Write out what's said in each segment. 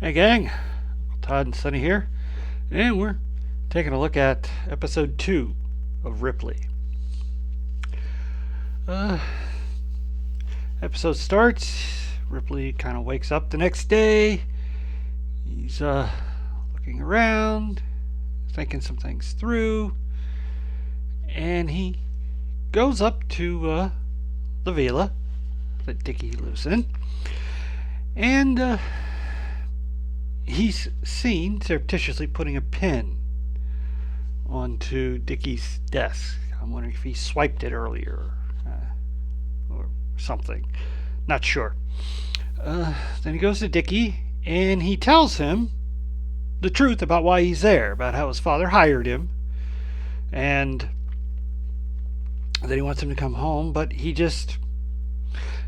Hey gang, Todd and Sunny here, and we're taking a look at episode 2 of Ripley. Uh, Episode starts, Ripley kind of wakes up the next day. He's looking around, thinking some things through, and he goes up to the villa that Dickie lives in, and he's seen surreptitiously putting a pin onto Dickie's desk. I'm wondering if he swiped it earlier or something. Not sure. Then he goes to Dickie and he tells him the truth about why he's there, about how his father hired him, and that he wants him to come home, but he just,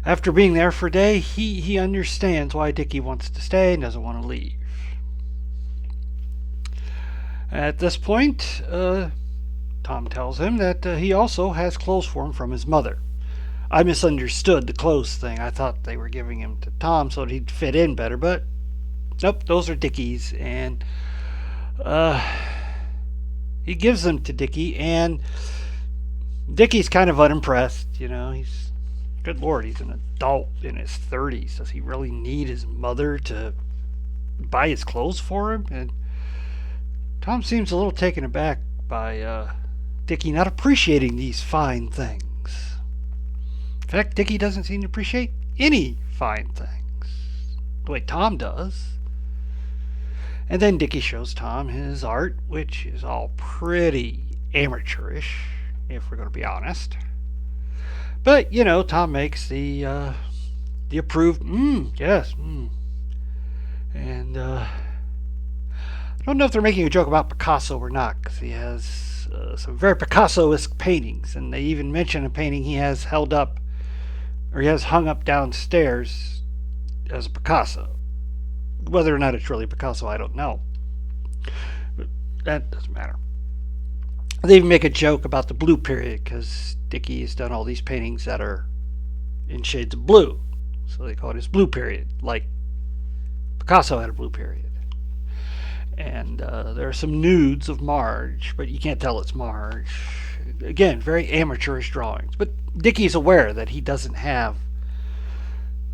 after being there for a day, he understands why Dickie wants to stay and doesn't want to leave. At this point, Tom tells him that he also has clothes for him from his mother. I misunderstood the clothes thing. I thought they were giving him to Tom so that he'd fit in better, but nope, those are Dickie's, and he gives them to Dickie, and Dickie's kind of unimpressed. He's, good Lord, he's an adult in his 30s. Does he really need his mother to buy his clothes for him? And Tom seems a little taken aback by Dickie not appreciating these fine things. In fact, Dickie doesn't seem to appreciate any fine things the way Tom does. And then Dickie shows Tom his art, which is all pretty amateurish, if we're going to be honest. But, Tom makes the approved, yes, and I don't know if they're making a joke about Picasso or not, because he has some very Picasso-esque paintings, and they even mention a painting he has held up, or he has hung up downstairs as a Picasso. Whether or not it's really Picasso, I don't know. But that doesn't matter. They even make a joke about the blue period, because Dickie has done all these paintings that are in shades of blue. So they call it his blue period, like Picasso had a blue period. And there are some nudes of Marge, but you can't tell it's Marge. Again, very amateurish drawings. But Dickie's aware that he doesn't have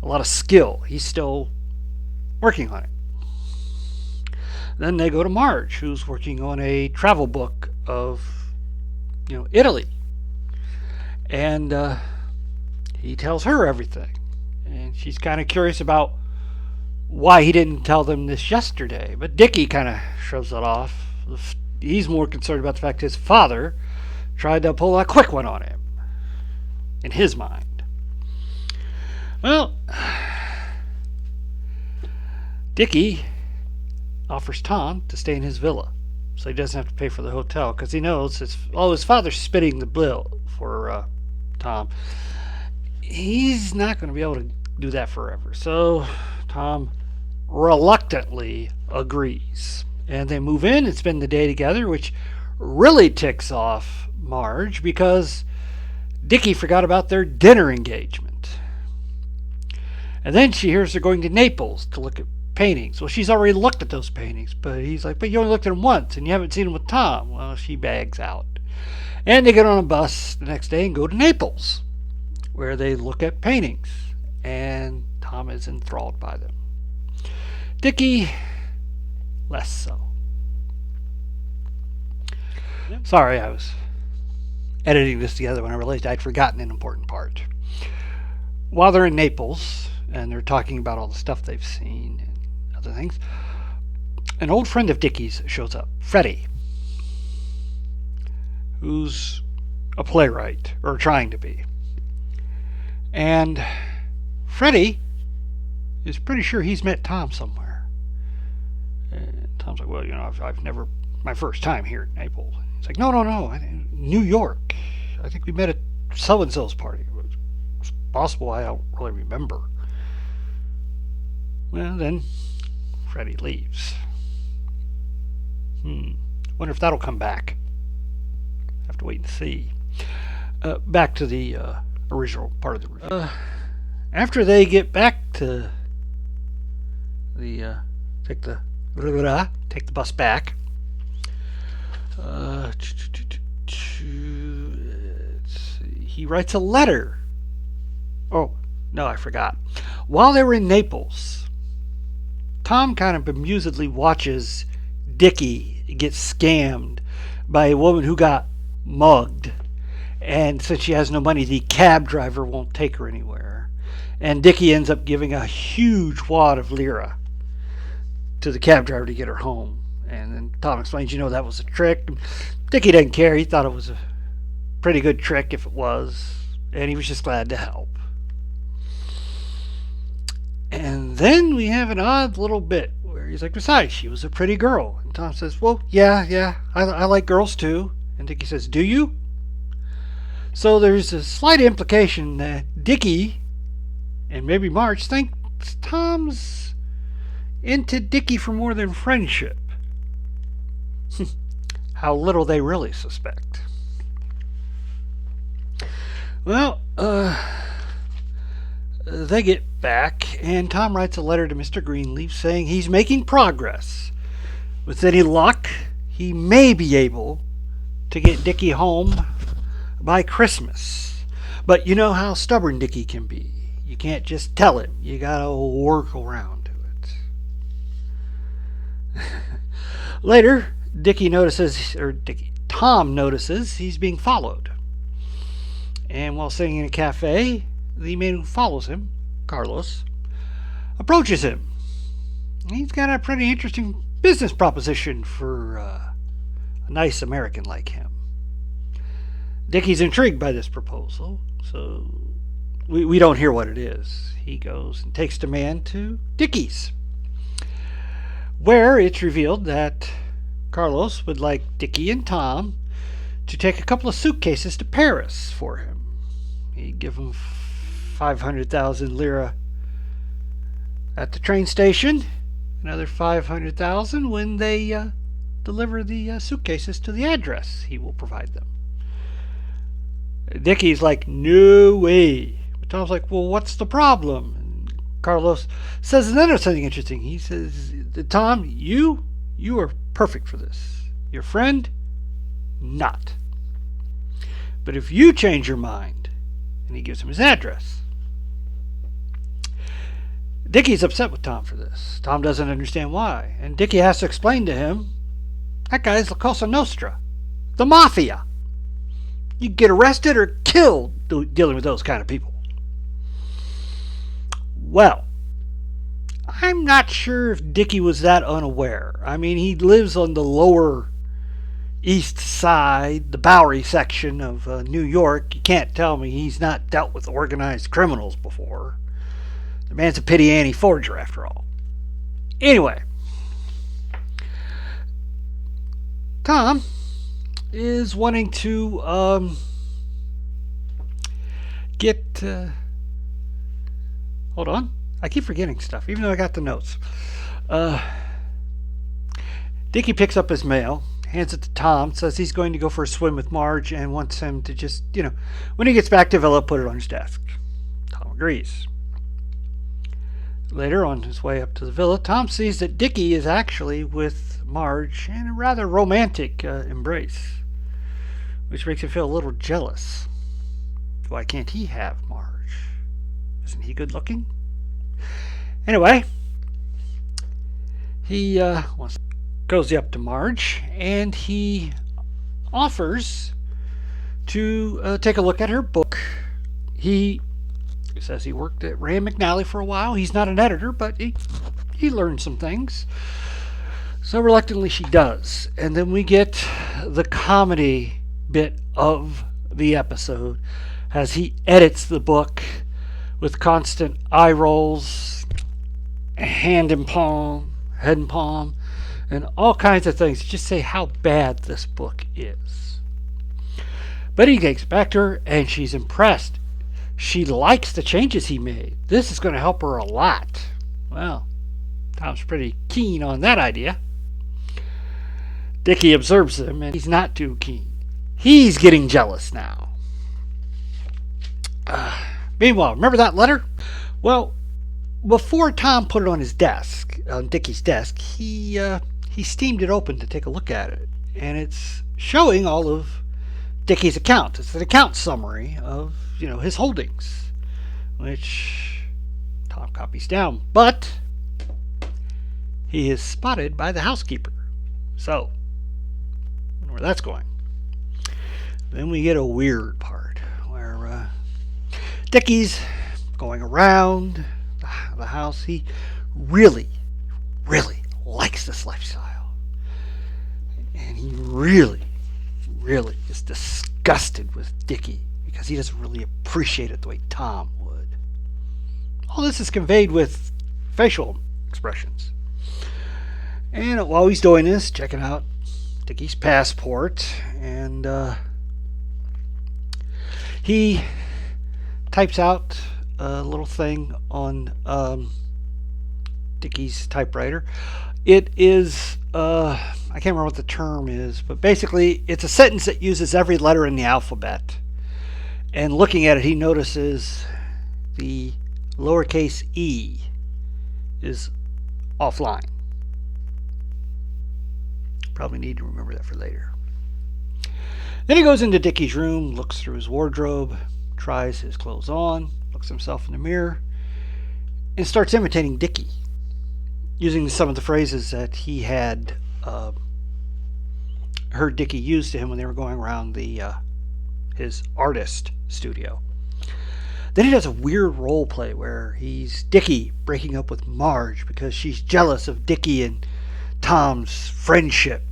a lot of skill. He's still working on it. Then they go to Marge, who's working on a travel book of, Italy. And he tells her everything. And she's kind of curious about why he didn't tell them this yesterday. But Dickie kind of shoves it off. He's more concerned about the fact his father tried to pull a quick one on him, in his mind. Well, Dickie offers Tom to stay in his villa, so he doesn't have to pay for the hotel, because he knows his father's spitting the bill for Tom. He's not going to be able to do that forever. So Tom reluctantly agrees, and they move in and spend the day together, which really ticks off Marge, because Dickie forgot about their dinner engagement. And then she hears they're going to Naples to look at paintings. Well, she's already looked at those paintings, but he's like, but you only looked at them once and you haven't seen them with Tom. Well, she bags out. And they get on a bus the next day and go to Naples, where they look at paintings, and Tom is enthralled by them. Dickie, less so. Sorry, I was editing this together when I realized I'd forgotten an important part. While they're in Naples, and they're talking about all the stuff they've seen and other things, an old friend of Dickie's shows up, Freddie, who's a playwright, or trying to be. And Freddie is pretty sure he's met Tom somewhere. And Tom's like, well, I've never, my first time here in Naples. He's like, no, New York. I think we met at so-and-so's party. It's possible, I don't really remember. Well, then Freddie leaves. Wonder if that'll come back. Have to wait and see. Back to the original part of the review. After they get back to the take the bus back. He writes a letter. Oh, no, I forgot. While they were in Naples, Tom kind of bemusedly watches Dickie get scammed by a woman who got mugged. And since she has no money, the cab driver won't take her anywhere. And Dickie ends up giving a huge wad of lira to the cab driver to get her home. And then Tom explains, that was a trick. Dickie didn't care. He thought it was a pretty good trick if it was. And he was just glad to help. And then we have an odd little bit where he's like, besides, she was a pretty girl. And Tom says, well, yeah, I like girls too. And Dickie says, do you? So there's a slight implication that Dickie and maybe Marge think Tom's into Dickie for more than friendship. How little they really suspect. Well, they get back, and Tom writes a letter to Mr. Greenleaf saying he's making progress. With any luck, he may be able to get Dickie home by Christmas. But you know how stubborn Dickie can be. You can't just tell him. You gotta work around to it. Later, Tom notices he's being followed. And while sitting in a cafe, the man who follows him, Carlos, approaches him. He's got a pretty interesting business proposition for a nice American like him. Dickie's intrigued by this proposal, so we don't hear what it is. He goes and takes the man to Dickie's, where it's revealed that Carlos would like Dickie and Tom to take a couple of suitcases to Paris for him. He'd give them 500,000 lira at the train station, another 500,000 when they deliver the suitcases to the address he will provide them. Dickie's like, no way. But Tom's like, well, what's the problem? And Carlos says another something interesting. He says, Tom, you are perfect for this. Your friend, not. But if you change your mind, and he gives him his address. Dickie's upset with Tom for this. Tom doesn't understand why. And Dickie has to explain to him, that guy's La Cosa Nostra, the Mafia. You get arrested or killed dealing with those kind of people. Well, I'm not sure if Dickie was that unaware. I mean, he lives on the lower east side, the Bowery section of New York. You can't tell me he's not dealt with organized criminals before. The man's a pity Annie forger, after all. Anyway, Tom is wanting to get... hold on. I keep forgetting stuff, even though I got the notes. Dickie picks up his mail, hands it to Tom, says he's going to go for a swim with Marge and wants him to just, when he gets back to Villa, put it on his desk. Tom agrees. Later, on his way up to the villa, Tom sees that Dickie is actually with Marge in a rather romantic embrace, which makes him feel a little jealous. Why can't he have Marge? Isn't he good looking? Anyway, he goes up to Marge and he offers to take a look at her book. He says he worked at Rand McNally for a while. He's not an editor, but he learned some things. So reluctantly she does. And then we get the comedy bit of the episode as he edits the book with constant eye rolls, hand in palm, head in palm, and all kinds of things to just say how bad this book is. But he takes it back to her and she's impressed. She likes the changes he made. This is going to help her a lot. Well, Tom's pretty keen on that idea. Dickie observes him and he's not too keen. He's getting jealous now. Meanwhile, remember that letter? Well, before Tom put it on his desk, on Dickie's desk, he steamed it open to take a look at it, and it's showing all of Dickie's accounts. It's an account summary of his holdings, which Tom copies down, but he is spotted by the housekeeper. So, I wonder where that's going. Then we get a weird part where Dickie's going around the house. He really, really likes this lifestyle. And he really, really is disgusted with Dickie because he doesn't really appreciate it the way Tom would. All this is conveyed with facial expressions. And while he's doing this, checking out Dickie's passport, and he types out a little thing on Dickie's typewriter. It is, I can't remember what the term is, but basically it's a sentence that uses every letter in the alphabet. And looking at it, he notices the lowercase e is offline. Probably need to remember that for later. Then he goes into Dickie's room, looks through his wardrobe, tries his clothes on, looks himself in the mirror, and starts imitating Dickie, using some of the phrases that he had heard Dickie use to him when they were going around his artist studio. Then he does a weird role play where he's Dickie breaking up with Marge because she's jealous of Dickie and Tom's friendship.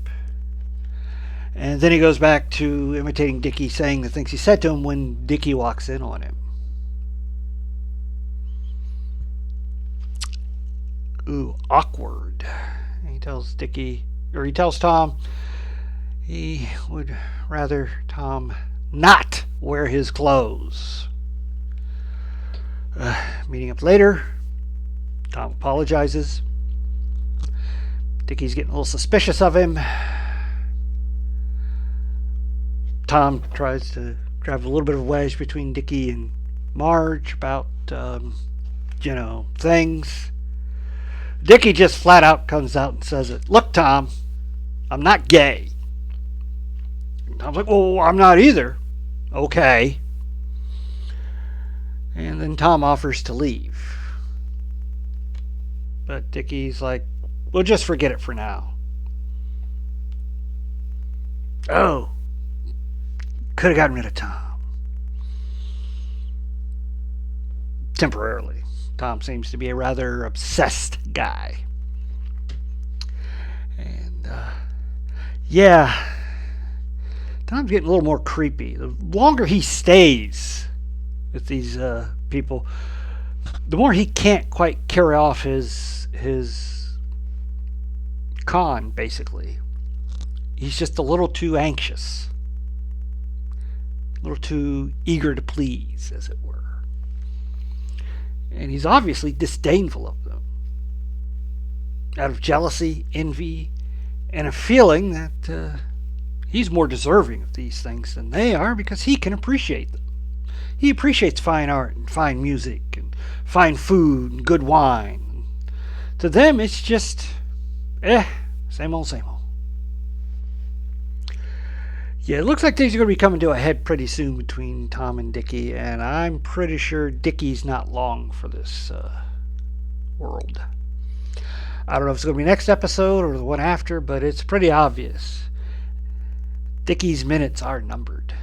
And then he goes back to imitating Dickie, saying the things he said to him when Dickie walks in on him. Ooh, awkward. And he tells Tom he would rather Tom not wear his clothes. Meeting up later, Tom apologizes. Dickie's getting a little suspicious of him. Tom tries to drive a little bit of a wedge between Dickie and Marge about, things. Dickie just flat out comes out and says it. Look, Tom, I'm not gay. And Tom's like, well, I'm not either. Okay. And then Tom offers to leave. But Dickie's like, we'll just forget it for now. Oh. Could have gotten rid of Tom. Temporarily. Tom seems to be a rather obsessed guy. And, Tom's getting a little more creepy. The longer he stays with these people, the more he can't quite carry off his con, basically. He's just a little too anxious. A little too eager to please, as it were. And he's obviously disdainful of them. Out of jealousy, envy, and a feeling that he's more deserving of these things than they are because he can appreciate them. He appreciates fine art and fine music and fine food and good wine. To them, it's just, same old, same old. Yeah, it looks like things are going to be coming to a head pretty soon between Tom and Dickie, and I'm pretty sure Dickie's not long for this world. I don't know if it's going to be next episode or the one after, but it's pretty obvious. Dickie's minutes are numbered,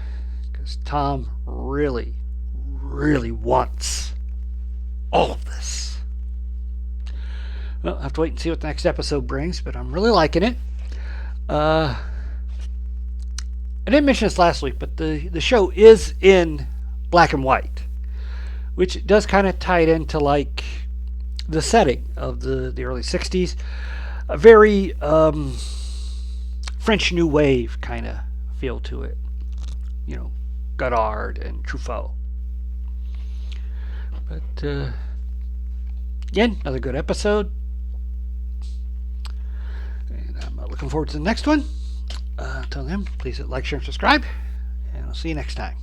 because Tom really, really wants all of this. Well, I'll have to wait and see what the next episode brings, but I'm really liking it. I didn't mention this last week, but the show is in black and white, which does kind of tie it into like the setting of the early 60s. A very French New Wave kind of feel to it. Godard and Truffaut. But again, another good episode. And I'm looking forward to the next one. Until then, please hit like, share, and subscribe. And I'll see you next time.